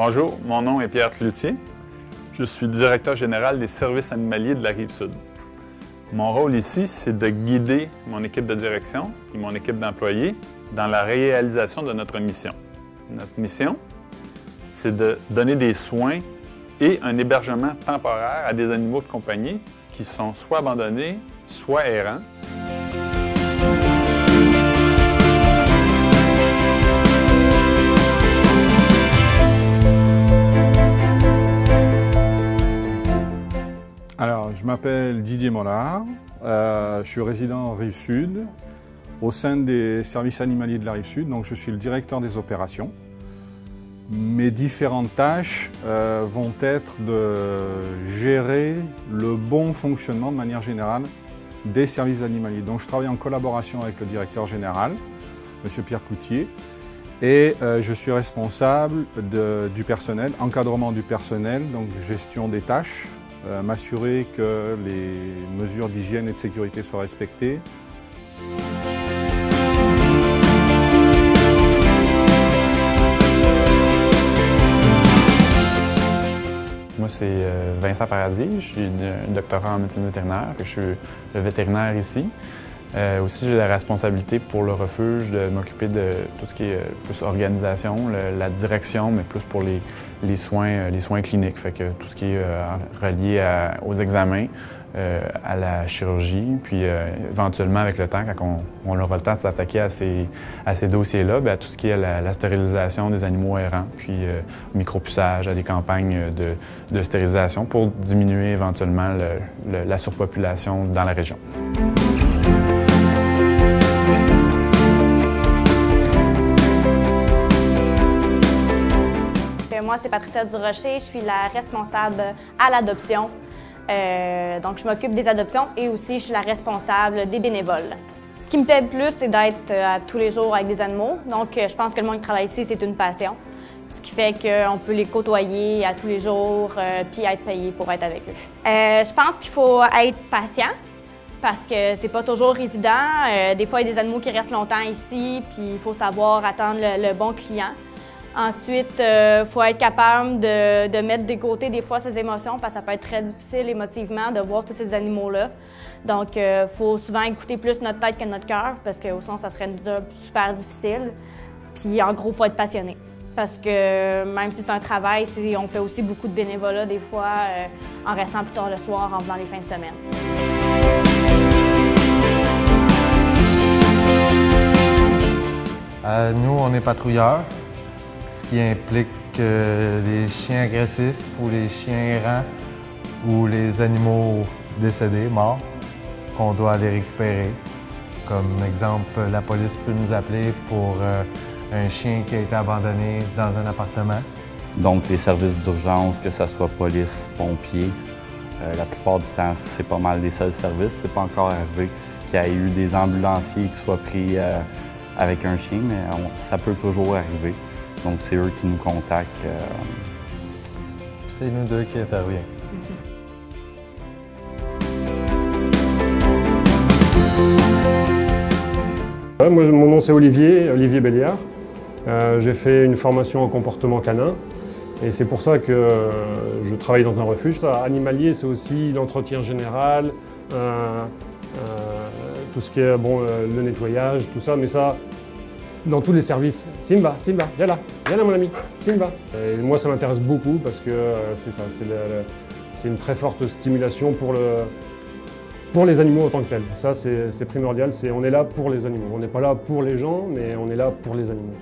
Bonjour, mon nom est Pierre Cloutier. Je suis directeur général des services animaliers de la Rive-Sud. Mon rôle ici, c'est de guider mon équipe de direction et mon équipe d'employés dans la réalisation de notre mission. Notre mission, c'est de donner des soins et un hébergement temporaire à des animaux de compagnie qui sont soit abandonnés, soit errants. Alors, je m'appelle Didier Mollard, je suis résident Rive-Sud au sein des services animaliers de la Rive-Sud, donc je suis le directeur des opérations. Mes différentes tâches vont être de gérer le bon fonctionnement de manière générale des services animaliers. Donc je travaille en collaboration avec le directeur général, M. Pierre Cloutier, et je suis responsable du personnel, encadrement du personnel, donc gestion des tâches, m'assurer que les mesures d'hygiène et de sécurité soient respectées. Moi, c'est Vincent Paradis, je suis doctorant en médecine vétérinaire, je suis le vétérinaire ici. Aussi, j'ai la responsabilité pour le refuge de m'occuper de tout ce qui est plus organisation, la direction, mais plus pour les soins cliniques. Fait que tout ce qui est relié aux examens, à la chirurgie, puis éventuellement avec le temps, quand on aura le temps de s'attaquer à ces dossiers-là, à tout ce qui est la stérilisation des animaux errants, puis micropuçage, à des campagnes de stérilisation pour diminuer éventuellement la surpopulation dans la région. Moi, c'est Patricia Durocher, je suis la responsable à l'adoption. Donc, je m'occupe des adoptions et aussi je suis la responsable des bénévoles. Ce qui me plaît le plus, c'est d'être à tous les jours avec des animaux. Donc, je pense que le monde qui travaille ici, c'est une passion. Ce qui fait qu'on peut les côtoyer à tous les jours puis être payé pour être avec eux. Je pense qu'il faut être patient parce que c'est pas toujours évident. Des fois, il y a des animaux qui restent longtemps ici puis il faut savoir attendre le bon client. Ensuite, il faut être capable de mettre de côté des fois ses émotions parce que ça peut être très difficile émotivement de voir tous ces animaux-là. Donc, il faut souvent écouter plus notre tête que notre cœur parce que sinon, ça serait une job super difficile. Puis, en gros, il faut être passionné. Parce que même si c'est un travail, on fait aussi beaucoup de bénévolat des fois en restant plus tard le soir, en venant les fins de semaine. Nous, on est patrouilleurs. Ce qui implique que les chiens agressifs ou les chiens errants ou les animaux décédés, morts, qu'on doit aller récupérer. Comme exemple, la police peut nous appeler pour un chien qui a été abandonné dans un appartement. Donc les services d'urgence, que ce soit police, pompiers, la plupart du temps, c'est pas mal les seuls services. C'est pas encore arrivé qu'il y ait eu des ambulanciers qui soient pris avec un chien, mais ça peut toujours arriver. Donc, c'est eux qui nous contactent. C'est nous deux qui interviennent. Moi, mon nom c'est Olivier Béliard. J'ai fait une formation en comportement canin et c'est pour ça que je travaille dans un refuge. Ça, animalier, c'est aussi l'entretien général, tout ce qui est le nettoyage, tout ça, mais ça, dans tous les services. Simba, viens là mon ami, Simba. Et moi ça m'intéresse beaucoup parce que c'est ça, c'est une très forte stimulation pour les animaux en tant que tels. Ça c'est primordial, on est là pour les animaux. On n'est pas là pour les gens, mais on est là pour les animaux.